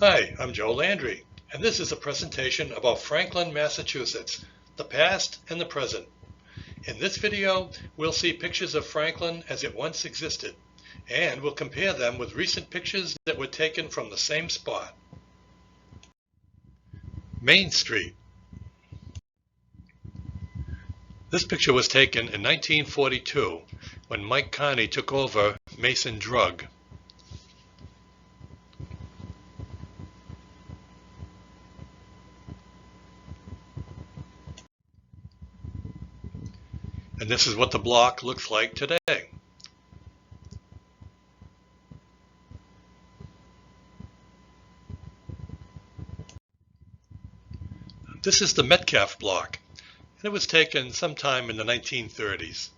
Hi, I'm Joe Landry, and this is a presentation about Franklin, Massachusetts, the past and the present. In this video, we'll see pictures of Franklin as it once existed, and we'll compare them with recent pictures that were taken from the same spot. Main Street. This picture was taken in 1942 when Mike Carney took over Mason Drug. And this is what the block looks like today. This is the Metcalf block, and it was taken sometime in the 1930s.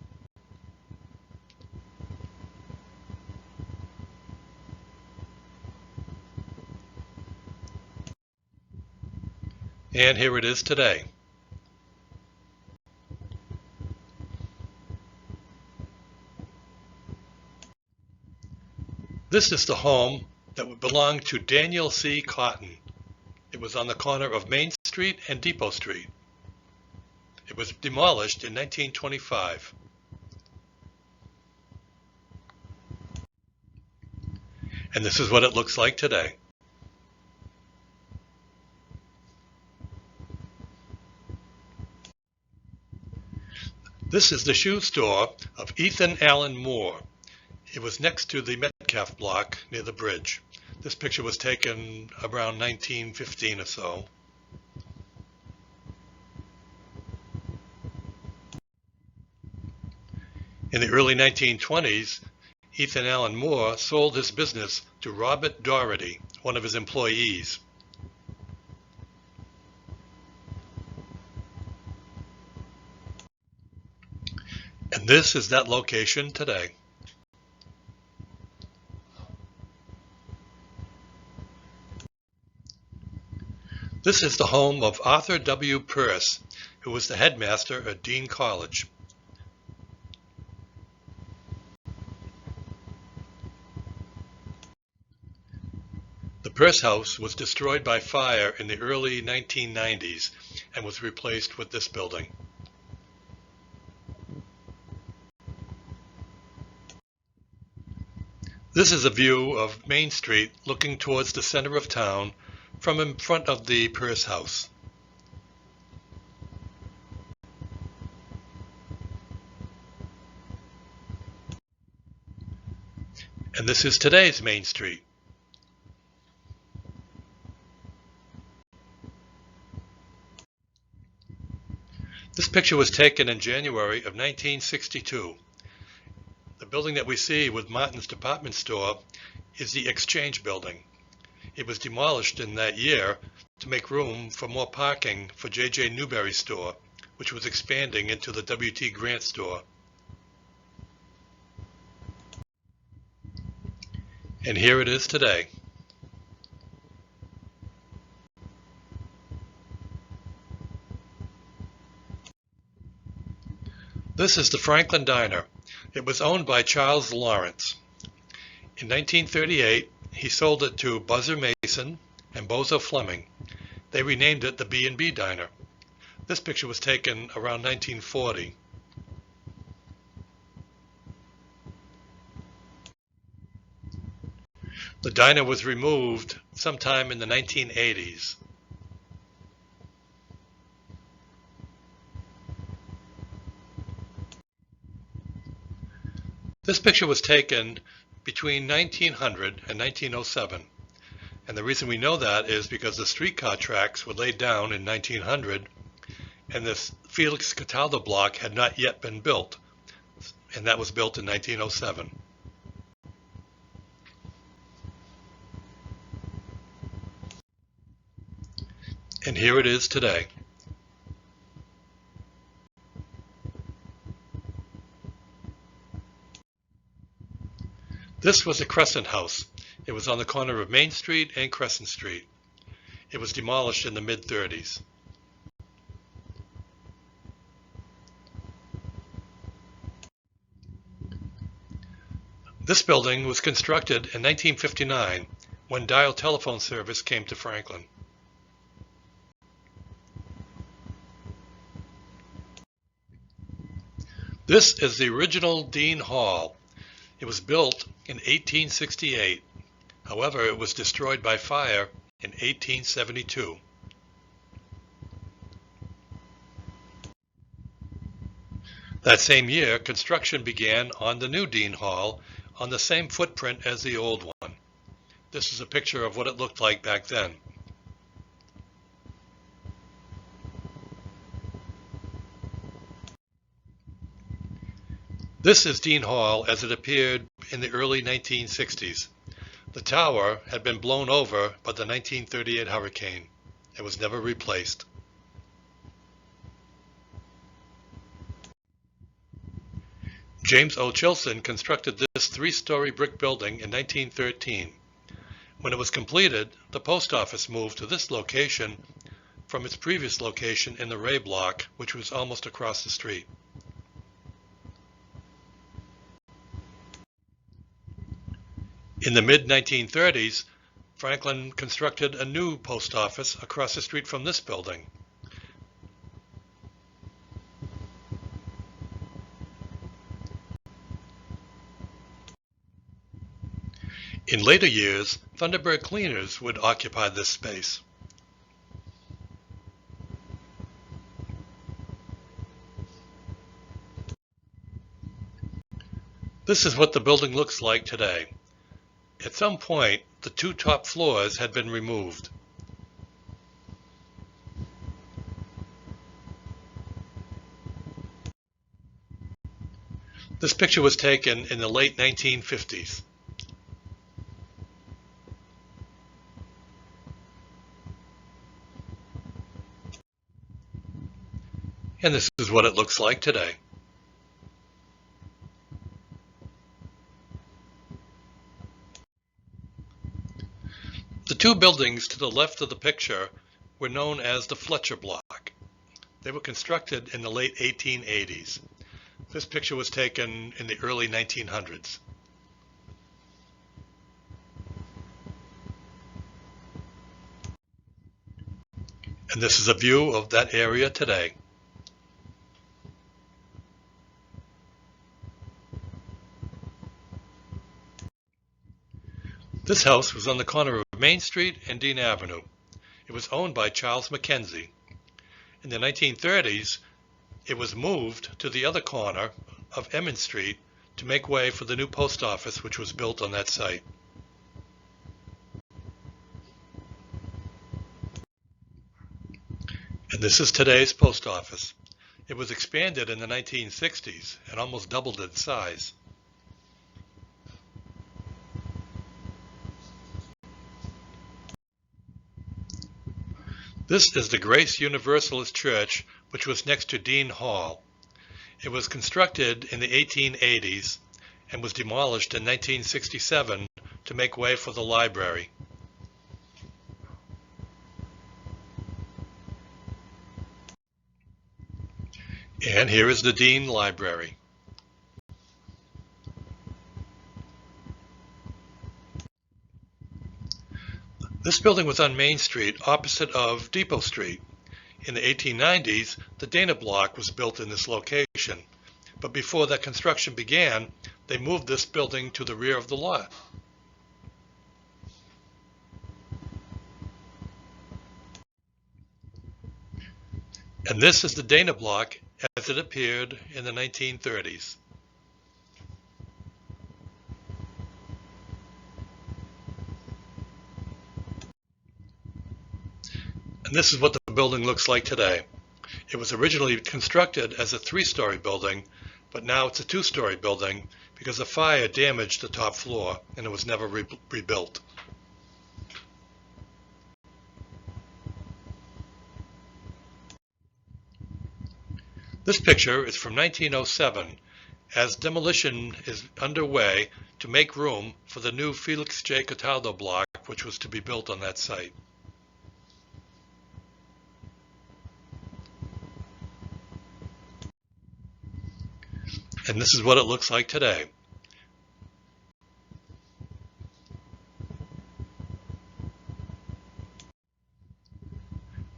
And here it is today. This is the home that belonged to Daniel C. Cotton. It was on the corner of Main Street and Depot Street. It was demolished in 1925. And this is what it looks like today. This is the shoe store of Ethan Allen Moore. It was next to the Metcalf block near the bridge. This picture was taken around 1915 or so. In the early 1920s, Ethan Allen Moore sold his business to Robert Doherty, one of his employees. And this is that location today. This is the home of Arthur W. Peirce, who was the headmaster at Dean College. The Peirce house was destroyed by fire in the early 1990s and was replaced with this building. This is a view of Main Street looking towards the center of town from in front of the Peirce house. And this is today's Main Street. This picture was taken in January of 1962. The building that we see with Martin's department store is the Exchange building. It was demolished in that year to make room for more parking for J.J. Newberry's store, which was expanding into the W.T. Grant store. And here it is today. This is the Franklin Diner. It was owned by Charles Lawrence. In 1938, he sold it to Buzzer Mason and Bozo Fleming. They renamed it the B&B Diner. This picture was taken around 1940. The diner was removed sometime in the 1980s. This picture was taken between 1900 and 1907. And the reason we know that is because the streetcar tracks were laid down in 1900 and this Felix Cataldo block had not yet been built. And that was built in 1907. And here it is today. This was the Crescent House. It was on the corner of Main Street and Crescent Street. It was demolished in the mid-30s. This building was constructed in 1959 when dial telephone service came to Franklin. This is the original Dean Hall. It was built in 1868. However, it was destroyed by fire in 1872. That same year, construction began on the new Dean Hall on the same footprint as the old one. This is a picture of what it looked like back then. This is Dean Hall as it appeared in the early 1960s. The tower had been blown over by the 1938 hurricane. It was never replaced. James O. Chilson constructed this three-story brick building in 1913. When it was completed, the post office moved to this location from its previous location in the Ray Block, which was almost across the street. In the mid-1930s, Franklin constructed a new post office across the street from this building. In later years, Thunderbird Cleaners would occupy this space. This is what the building looks like today. At some point, the two top floors had been removed. This picture was taken in the late 1950s. And this is what it looks like today. The two buildings to the left of the picture were known as the Fletcher Block. They were constructed in the late 1880s. This picture was taken in the early 1900s. And this is a view of that area today. This house was on the corner of Main Street and Dean Avenue. It was owned by Charles Mackenzie. In the 1930s, it was moved to the other corner of Emmons Street to make way for the new post office, which was built on that site. And this is today's post office. It was expanded in the 1960s and almost doubled in size. This is the Grace Universalist Church, which was next to Dean Hall. It was constructed in the 1880s and was demolished in 1967 to make way for the library. And here is the Dean Library. This building was on Main Street, opposite of Depot Street. In the 1890s, the Dana Block was built in this location, but before that construction began, they moved this building to the rear of the lot. And this is the Dana Block as it appeared in the 1930s. And this is what the building looks like today. It was originally constructed as a three-story building, but now it's a two-story building because a fire damaged the top floor and it was never rebuilt. This picture is from 1907 as demolition is underway to make room for the new Felix J. Cataldo block, which was to be built on that site. And this is what it looks like today.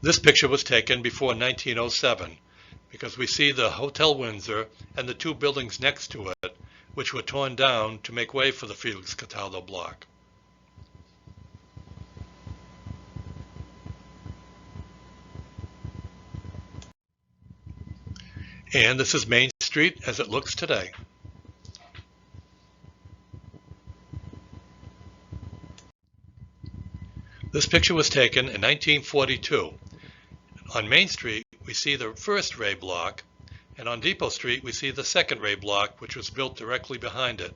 This picture was taken before 1907 because we see the Hotel Windsor and the two buildings next to it, which were torn down to make way for the Felix Cataldo block. And this is Main Street as it looks today. This picture was taken in 1942. On Main Street, we see the first Ray block, and on Depot Street, we see the second Ray block, which was built directly behind it.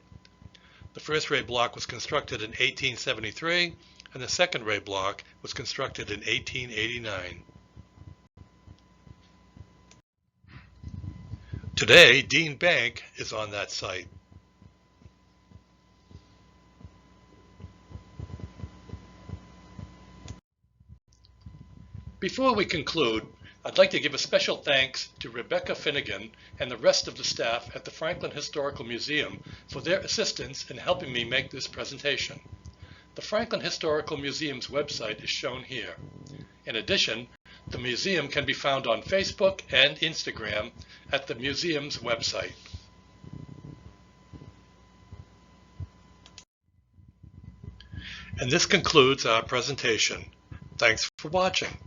The first Ray block was constructed in 1873, and the second Ray block was constructed in 1889. Today, Dean Bank is on that site. Before we conclude, I'd like to give a special thanks to Rebecca Finnegan and the rest of the staff at the Franklin Historical Museum for their assistance in helping me make this presentation. The Franklin Historical Museum's website is shown here. In addition, the museum can be found on Facebook and Instagram at the museum's website. And this concludes our presentation. Thanks for watching.